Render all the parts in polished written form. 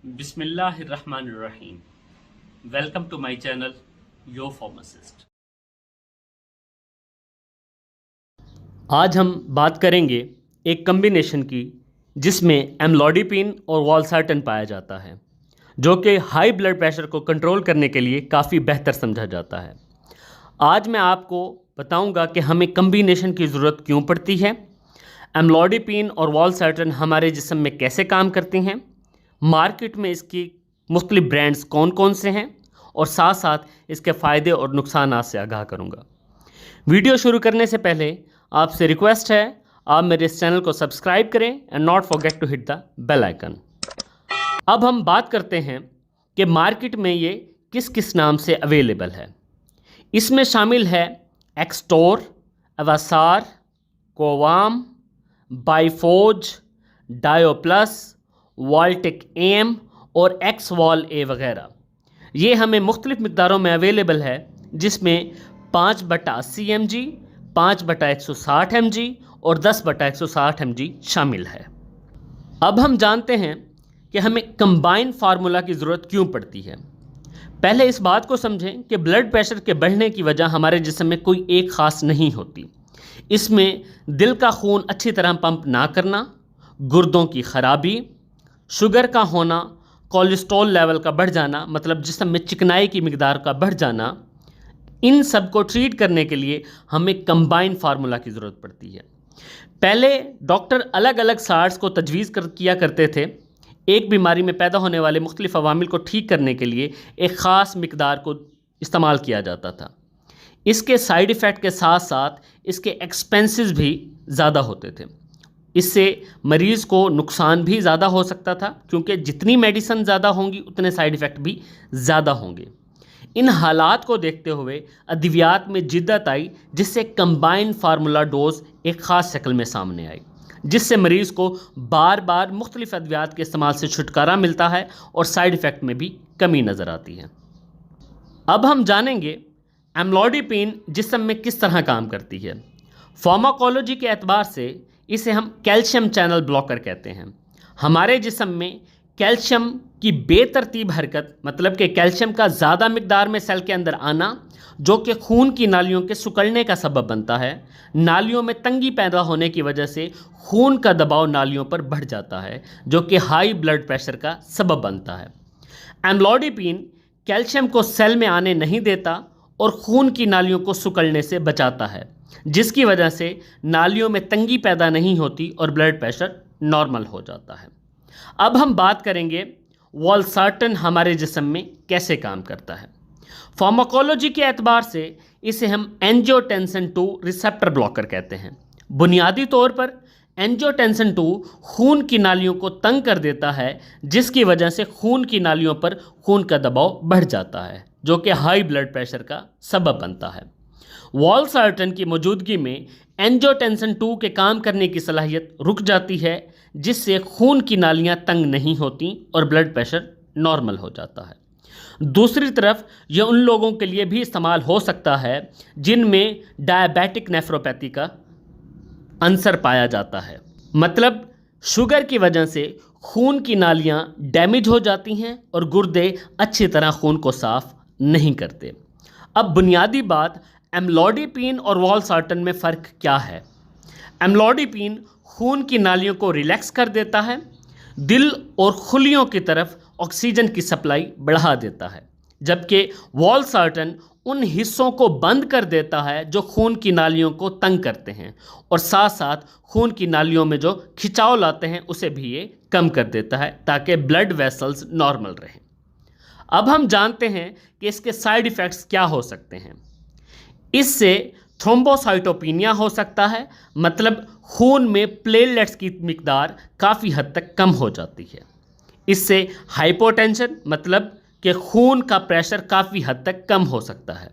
بسم اللہ الرحمن الرحیم. Welcome to my channel your pharmacist. آج ہم بات کریں گے ایک کمبینیشن کی جس میں ایملوڈیپین اور والسارٹن پایا جاتا ہے، جو کہ ہائی بلڈ پریشر کو کنٹرول کرنے کے لیے کافی بہتر سمجھا جاتا ہے. آج میں آپ کو بتاؤں گا کہ ہمیں کمبینیشن کی ضرورت کیوں پڑتی ہے، ایملوڈیپین اور والسارٹن ہمارے جسم میں کیسے کام کرتے ہیں، مارکیٹ میں اس کی مختلف برانڈز کون کون سے ہیں، اور ساتھ ساتھ اس کے فائدے اور نقصانات سے آگاہ کروں گا. ویڈیو شروع کرنے سے پہلے آپ سے ریکویسٹ ہے آپ میرے اس چینل کو سبسکرائب کریں and not forget to hit the bell icon. اب ہم بات کرتے ہیں کہ مارکیٹ میں یہ کس کس نام سے اویلیبل ہے. اس میں شامل ہے ایکسٹور، اواسار، کووام، بائیفوج، ڈائیو پلس، والٹک ایم اور ایکس وال اے وغیرہ. یہ ہمیں مختلف مقداروں میں اویلیبل ہے، جس میں 5/80 mg، 5/160 mg اور 10/160 mg شامل ہے. اب ہم جانتے ہیں کہ ہمیں کمبائن فارمولا کی ضرورت کیوں پڑتی ہے. پہلے اس بات کو سمجھیں کہ بلڈ پریشر کے بڑھنے کی وجہ ہمارے جسم میں کوئی ایک خاص نہیں ہوتی. اس میں دل کا خون اچھی طرح پمپ نہ کرنا، گردوں کی خرابی، شوگر کا ہونا، کولیسٹرول لیول کا بڑھ جانا مطلب جسم میں چکنائی کی مقدار کا بڑھ جانا، ان سب کو ٹریٹ کرنے کے لیے ہمیں کمبائن فارمولا کی ضرورت پڑتی ہے. پہلے ڈاکٹر الگ الگ سالٹس کو تجویز کیا کرتے تھے. ایک بیماری میں پیدا ہونے والے مختلف عوامل کو ٹھیک کرنے کے لیے ایک خاص مقدار کو استعمال کیا جاتا تھا. اس کے سائیڈ ایفیکٹ کے ساتھ ساتھ اس کے ایکسپینسز بھی زیادہ ہوتے تھے. اس سے مریض کو نقصان بھی زیادہ ہو سکتا تھا، کیونکہ جتنی میڈیسن زیادہ ہوں گی اتنے سائیڈ ایفیکٹ بھی زیادہ ہوں گے. ان حالات کو دیکھتے ہوئے ادویات میں جدت آئی، جس سے کمبائن فارمولا ڈوز ایک خاص شکل میں سامنے آئی، جس سے مریض کو بار بار مختلف ادویات کے استعمال سے چھٹکارا ملتا ہے اور سائیڈ ایفیکٹ میں بھی کمی نظر آتی ہے. اب ہم جانیں گے ایملوڈیپین جسم میں کس طرح کام کرتی ہے. فارماکولوجی کے اعتبار سے اسے ہم کیلشیم چینل بلاکر کہتے ہیں. ہمارے جسم میں کیلشیم کی بے ترتیب حرکت مطلب کہ کیلشیم کا زیادہ مقدار میں سیل کے اندر آنا، جو کہ خون کی نالیوں کے سکڑنے کا سبب بنتا ہے. نالیوں میں تنگی پیدا ہونے کی وجہ سے خون کا دباؤ نالیوں پر بڑھ جاتا ہے، جو کہ ہائی بلڈ پریشر کا سبب بنتا ہے. ایملوڈیپین کیلشیم کو سیل میں آنے نہیں دیتا اور خون کی نالیوں کو سکڑنے سے بچاتا ہے، جس کی وجہ سے نالیوں میں تنگی پیدا نہیں ہوتی اور بلڈ پریشر نارمل ہو جاتا ہے. اب ہم بات کریں گے والسارٹن ہمارے جسم میں کیسے کام کرتا ہے. فارماکولوجی کے اعتبار سے اسے ہم اینجیوٹینسن 2 ریسیپٹر بلاکر کہتے ہیں. بنیادی طور پر اینجیوٹینسن 2 خون کی نالیوں کو تنگ کر دیتا ہے، جس کی وجہ سے خون کی نالیوں پر خون کا دباؤ بڑھ جاتا ہے، جو کہ ہائی بلڈ پریشر کا سبب بنتا ہے. والسارٹن کی موجودگی میں اینجیوٹینسن 2 کے کام کرنے کی صلاحیت رک جاتی ہے، جس سے خون کی نالیاں تنگ نہیں ہوتیں اور بلڈ پریشر نارمل ہو جاتا ہے. دوسری طرف یہ ان لوگوں کے لیے بھی استعمال ہو سکتا ہے جن میں ڈائبیٹک نیفروپیتھی کا عنصر پایا جاتا ہے، مطلب شوگر کی وجہ سے خون کی نالیاں ڈیمیج ہو جاتی ہیں اور گردے اچھی طرح خون کو صاف نہیں کرتے. اب بنیادی بات ایملوڈیپین اور والسارٹن میں فرق کیا ہے. ایملوڈیپین خون کی نالیوں کو ریلیکس کر دیتا ہے، دل اور خلیوں کی طرف آکسیجن کی سپلائی بڑھا دیتا ہے، جبکہ والسارٹن ان حصوں کو بند کر دیتا ہے جو خون کی نالیوں کو تنگ کرتے ہیں، اور ساتھ ساتھ خون کی نالیوں میں جو کھچاؤ لاتے ہیں اسے بھی یہ کم کر دیتا ہے تاکہ بلڈ ویسلز نارمل رہیں. اب ہم جانتے ہیں کہ اس کے سائیڈ ایفیکٹس کیا ہو سکتے ہیں. اس سے تھرومبوسائٹوپینیا ہو سکتا ہے، مطلب خون میں پلیٹلیٹس کی مقدار کافی حد تک کم ہو جاتی ہے. اس سے ہائپوٹینشن مطلب کہ خون کا پریشر کافی حد تک کم ہو سکتا ہے.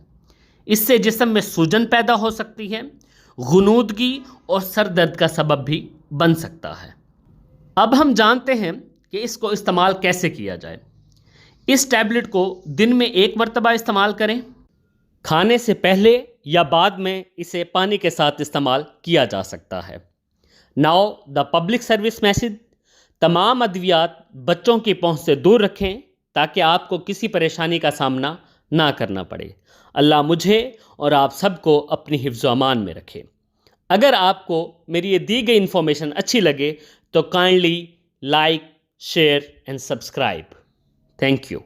اس سے جسم میں سوجن پیدا ہو سکتی ہے، غنودگی اور سر درد کا سبب بھی بن سکتا ہے. اب ہم جانتے ہیں کہ اس کو استعمال کیسے کیا جائے. اس ٹیبلٹ کو دن میں 1 مرتبہ استعمال کریں. کھانے سے پہلے یا بعد میں اسے پانی کے ساتھ استعمال کیا جا سکتا ہے. Now the public service message: تمام ادویات بچوں کی پہنچ سے دور رکھیں تاکہ آپ کو کسی پریشانی کا سامنا نہ کرنا پڑے۔ اللہ مجھے اور آپ سب کو اپنی حفظ و امان میں رکھے۔ اگر آپ کو میری یہ دی گئی انفارمیشن اچھی لگے تو kindly like, share and subscribe. Thank you.